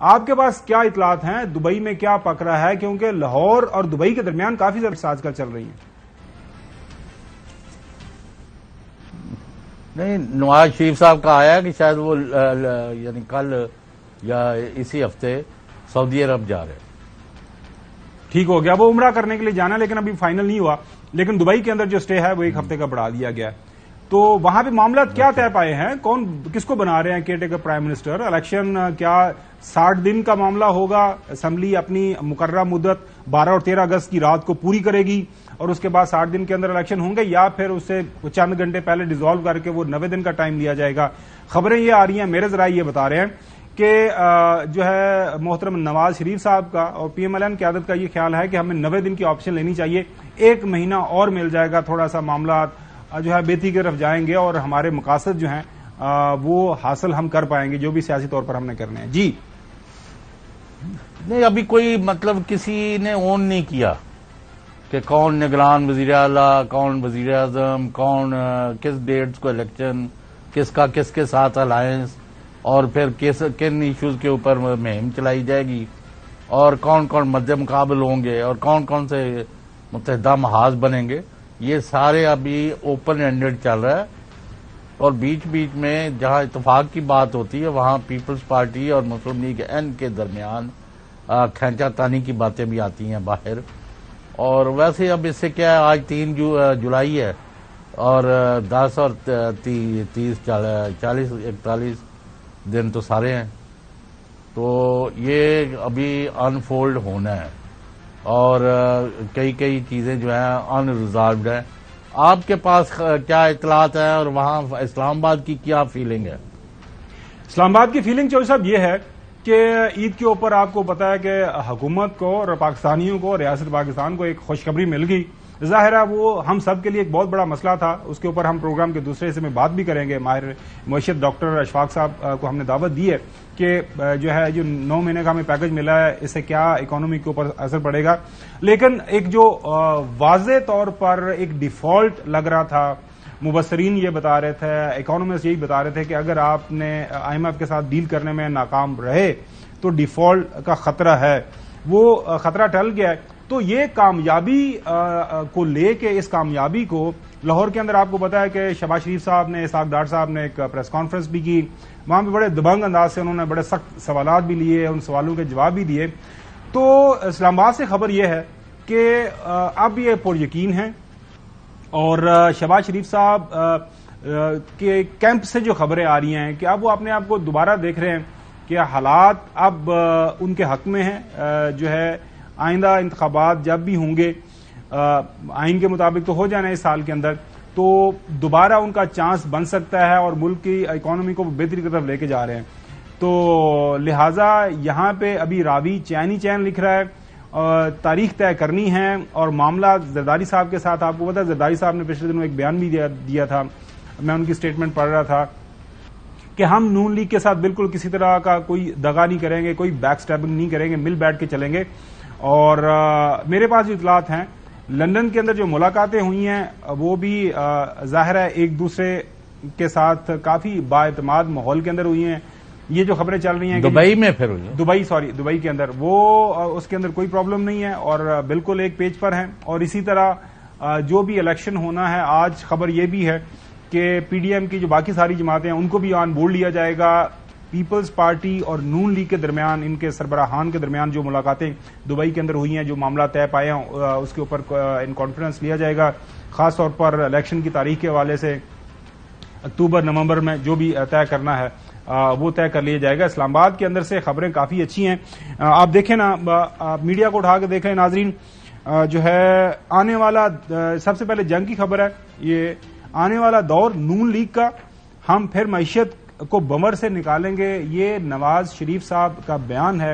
آپ کے پاس کیا اطلاعات ہیں دبئی میں کیا پک رہا ہے؟ کیونکہ لاہور اور دبئی کے درمیان کافی زیادہ آج کل چل رہی ہیں. نہیں، نواز شریف صاحب کا آیا کہ شاید وہ یعنی کل یا اسی ہفتے سعودی عرب جا رہے ہیں. ٹھیک ہو گیا، وہ عمرہ کرنے کے لیے جانا لیکن ابھی فائنل نہیں ہوا. لیکن دبئی کے اندر جو سٹے ہے وہ 1 ہفتے کا بڑھا دیا گیا ہے. تو وہاں پہ معاملات کیا طے پائے ہیں؟ کون کس کو بنا رہے ہیں care taker prime minister? Election کیا 60 دن کا معاملہ ہوگا؟ اسمبلی اپنی مقررہ مدت 12 اور 13 اگست کی رات کو پوری کرے گی اور اس کے بعد 60 دن کے اندر الیکشن ہوں گے، یا پھر اسے چند گھنٹے پہلے ڈیزالو کر کے وہ 90 دن کا ٹائم لیا جائے گا؟ خبریں یہ آ رہی ہیں، میرے ذرائع یہ بتا رہے ہیں کہ جو ہے محترم نواز شریف صاحب کا اور پی ایم ایل این قیادت کا یہ خیال ہے کہ ہمیں 90 دن کی آپشن لینی چاہیے. 1 مہینہ اور مل جائے گا، تھوڑا سا معاملات جو ہے بہتری کی طرف جائیں گے اور ہمارے مقاصد جو ہیں وہ حاصل ہم کر پائیں گے جو بھی سیاسی طور پر ہم نے کرنے ہیں. جی نہیں، ابھی کوئی مطلب کسی نے اون نہیں کیا کہ کون نگران وزیر اعلیٰ، کون وزیر اعظم، کون کس ڈیٹس کو الیکشن، کس کا کس کے ساتھ الائنس، اور پھر کن ایشوز کے اوپر مہم چلائی جائے گی، اور کون کون مد مقابل ہوں گے، اور کون کون سے متحدہ محاذ بنیں گے. یہ سارے ابھی اوپن اینڈڈ چل رہا ہے. اور بیچ بیچ میں جہاں اتفاق کی بات ہوتی ہے وہاں پیپلز پارٹی اور مسلم لیگ این کے درمیان کھینچا تانی کی باتیں بھی آتی ہیں باہر. اور ویسے اب اس سے کیا ہے، آج 3 جولائی ہے اور 10 اور 30 40 41 دن تو سارے ہیں. تو یہ ابھی انفولڈ ہونا ہے اور کئی چیزیں جو ہیں ان ریزالوڈ ہیں. آپ کے پاس کیا اطلاعات ہیں اور وہاں اسلام آباد کی کیا فیلنگ ہے؟ اسلام آباد کی فیلنگ چوہدری صاحب یہ ہے کہ عید کے اوپر آپ کو پتا ہے کہ حکومت کو اور پاکستانیوں کو، ریاست پاکستان کو ایک خوشخبری مل گئی. ظاہر ہے وہ ہم سب کے لیے ایک بہت بڑا مسئلہ تھا. اس کے اوپر ہم پروگرام کے دوسرے حصے میں بات بھی کریں گے. ماہر معیشت ڈاکٹر اشفاق صاحب کو ہم نے دعوت دی ہے کہ جو ہے جو 9 مہینے کا ہمیں پیکج ملا ہے اس سے کیا اکانومی کے اوپر اثر پڑے گا. لیکن ایک جو واضح طور پر ایک ڈیفالٹ لگ رہا تھا، مبصرین یہ بتا رہے تھے، اکانومسٹ یہی بتا رہے تھے کہ اگر آپ نے آئی ایم ایف کے ساتھ ڈیل کرنے میں ناکام رہے تو ڈیفالٹ کا خطرہ ہے. وہ خطرہ ٹل گیا ہے. تو یہ کامیابی کو لے کے، اس کامیابی کو لاہور کے اندر آپ کو پتا ہے کہ شہباز شریف صاحب نے، اسحاق ڈار صاحب نے ایک پریس کانفرنس بھی کی. وہاں پہ بڑے دبنگ انداز سے انہوں نے بڑے سخت سوالات بھی لیے، ان سوالوں کے جواب بھی دیے. تو اسلام آباد سے خبر یہ ہے کہ اب یہ پر یقین ہے اور شہباز شریف صاحب کے کیمپ سے جو خبریں آ رہی ہیں کہ اب وہ اپنے آپ کو دوبارہ دیکھ رہے ہیں کہ حالات اب ان کے حق میں ہیں. جو ہے آئندہ انتخابات جب بھی ہوں گے آئین کے مطابق تو ہو جانا ہے اس سال کے اندر، تو دوبارہ ان کا چانس بن سکتا ہے اور ملک کی اکانومی کو بہتری کی طرف لے کے جا رہے ہیں. تو لہٰذا یہاں پہ ابھی راوی چین لکھ رہا ہے، تاریخ طے کرنی ہے. اور معاملہ زرداری صاحب کے ساتھ، آپ کو پتا ہے زرداری صاحب نے پچھلے دنوں ایک بیان بھی دیا تھا، میں ان کی سٹیٹمنٹ پڑھ رہا تھا کہ ہم نون لیگ کے ساتھ بالکل کسی طرح کا کوئی دغا نہیں کریں گے، کوئی بیک سٹیبنگ نہیں کریں گے، مل بیٹھ کے چلیں گے. اور میرے پاس جو اطلاعات ہیں لندن کے اندر جو ملاقاتیں ہوئی ہیں وہ بھی ظاہر ہے ایک دوسرے کے ساتھ کافی بااعتماد ماحول کے اندر ہوئی ہیں. یہ جو خبریں چل رہی ہیں دبئی میں پھر ہوئی، دبئی کے اندر، وہ اس کے اندر کوئی پرابلم نہیں ہے اور بالکل ایک پیج پر ہیں. اور اسی طرح جو بھی الیکشن ہونا ہے، آج خبر یہ بھی ہے کہ پی ڈی ایم کی جو باقی ساری جماعتیں ہیں ان کو بھی آن بورڈ لیا جائے گا. پیپلز پارٹی اور نون لیگ کے درمیان، ان کے سربراہان کے درمیان جو ملاقاتیں دبئی کے اندر ہوئی ہیں، جو معاملہ طے پائے ہیں اس کے اوپر ان کانفرنس لیا جائے گا. خاص طور پر الیکشن کی تاریخ کے حوالے سے اکتوبر نومبر میں جو بھی طے کرنا ہے وہ طے کر لیا جائے گا. اسلام آباد کے اندر سے خبریں کافی اچھی ہیں. آپ دیکھیں نا، میڈیا کو اٹھا کے دیکھیں ناظرین، جو ہے آنے والا سب سے پہلے جنگ کی خبر ہے، یہ آنے والا دور نون لیگ کا، ہم پھر معیشت کو بمر سے نکالیں گے. یہ نواز شریف صاحب کا بیان ہے،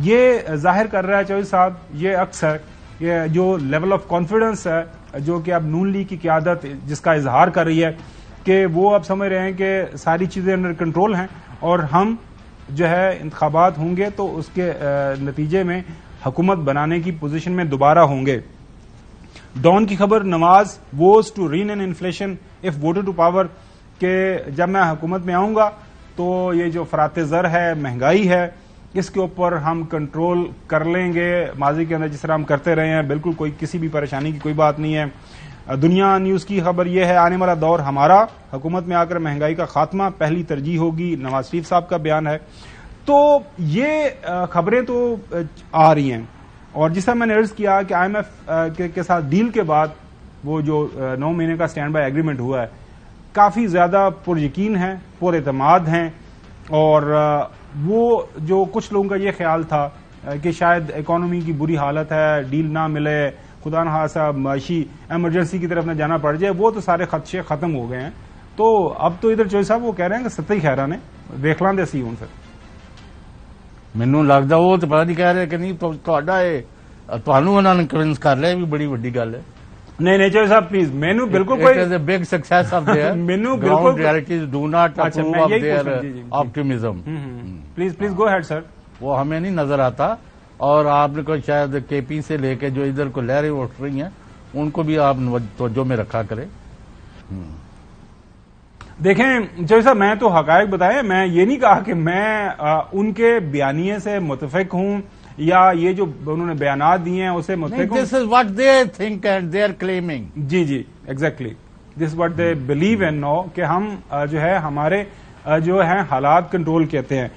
یہ ظاہر کر رہا ہے چوہدری صاحب، یہ عکس ہے، یہ جو لیول آف کانفیڈنس ہے جو کہ اب نون لیگ کی قیادت جس کا اظہار کر رہی ہے کہ وہ اب سمجھ رہے ہیں کہ ساری چیزیں انڈر کنٹرول ہیں اور ہم جو ہے انتخابات ہوں گے تو اس کے نتیجے میں حکومت بنانے کی پوزیشن میں دوبارہ ہوں گے. ڈان کی خبر، Nawaz vows to rein in inflation if voted to power, کہ جب میں حکومت میں آؤں گا تو یہ جو فرات زر ہے، مہنگائی ہے، اس کے اوپر ہم کنٹرول کر لیں گے ماضی کے اندر جس طرح ہم کرتے رہے ہیں. بالکل کوئی کسی بھی پریشانی کی کوئی بات نہیں ہے. دنیا نیوز کی خبر یہ ہے آنے والا دور ہمارا, حکومت میں آ کر مہنگائی کا خاتمہ پہلی ترجیح ہوگی, نواز شریف صاحب کا بیان ہے. تو یہ خبریں تو آ رہی ہیں, اور جس طرح میں نے عرض کیا کہ آئی ایم ایف کے ساتھ ڈیل کے بعد وہ جو 9 مہینے کا اسٹینڈ بائی ایگریمنٹ ہوا ہے کافی زیادہ پر یقین ہیں, پر اعتماد ہیں. اور وہ جو کچھ لوگوں کا یہ خیال تھا کہ شاید اکانومی کی بری حالت ہے, ڈیل نہ ملے, خدا نخواستہ معاشی ایمرجنسی کی طرف نہ جانا پڑ جائے, وہ تو سارے خدشے ختم ہو گئے ہیں. تو اب تو ادھر چوہدری صاحب وہ کہہ رہے ہیں کہ سطح خیرہ نے دیکھ لیں سی ہوں سر. ਮੈਨੂੰ ਲੱਗਦਾ ਉਹ ਤਾਂ ਪਤਾ ਨਹੀਂ ਕਹਿ ਰਿਹਾ ਕਿ ਨਹੀਂ ਤੁਹਾਡਾ ਇਹ ਤੁਹਾਨੂੰ ਉਹਨਾਂ ਨੇ ਕਨਵਿੰਸ ਕਰ ਲਿਆ, ਇਹ ਵੀ ਬੜੀ ਵੱਡੀ ਗੱਲ ਹੈ. نہیں نہیں چوہدری صاحب پلیز مینو بالکل کوئی It is a big success of their menu ground بالکل realities do not اچھا approve میں of یہی their پوچھ رہا ہوں. optimism. Please please go ahead sir. وہ ہمیں نہیں نظر آتا, اور آپ نے کوئی شاید کے پی سے لے کے جو ادھر کو لہریں اٹھ رہی ہیں ان کو بھی آپ توجہ میں رکھا کریں. دیکھیں چوہدری صاحب میں تو حقائق بتائے, میں یہ نہیں کہا کہ میں ان کے بیانیے سے متفق ہوں یا یہ جو انہوں نے بیانات دیے ہیں اسے متفق ہوں. This is what they think and they are claiming. جی جی exactly this what they believe and know کہ ہم جو ہے ہمارے جو ہیں حالات کنٹرول کہتے ہیں.